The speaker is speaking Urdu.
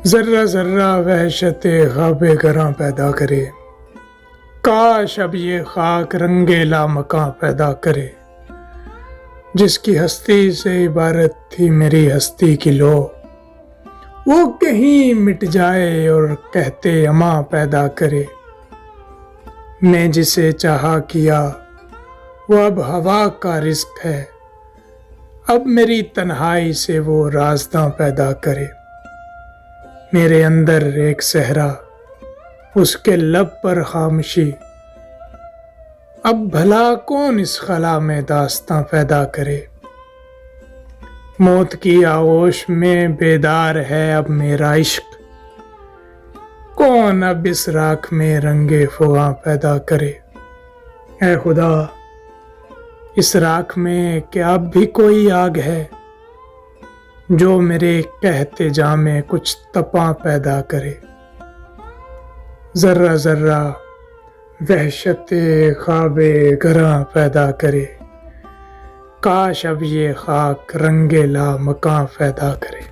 ذرہ ذرہ وحشت خواب گراں پیدا کرے، کاش اب یہ خاک رنگ لامکاں پیدا کرے، جس کی ہستی سے عبارت تھی میری ہستی کی لو، وہ کہیں مٹ جائے اور کہتے اماں پیدا کرے۔ میں جسے چاہا کیا وہ اب ہوا کا رزق ہے، اب میری تنہائی سے وہ رازداں پیدا کرے۔ میرے اندر ایک صحرا، اس کے لب پر خاموشی، اب بھلا کون اس خلا میں داستاں پیدا کرے۔ موت کی آغوش میں بیدار ہے اب میرا عشق، کون اب اس راکھ میں رنگ فغاں پیدا کرے۔ اے خدا، اس راکھ میں کیا اب بھی کوئی آگ ہے، جو میرے کہتے جاں میں کچھ تپاں پیدا کرے۔ ذرہ ذرہ وحشت خواب گراں پیدا کرے، کاش اب یہ خاک رنگ لامکاں پیدا کرے۔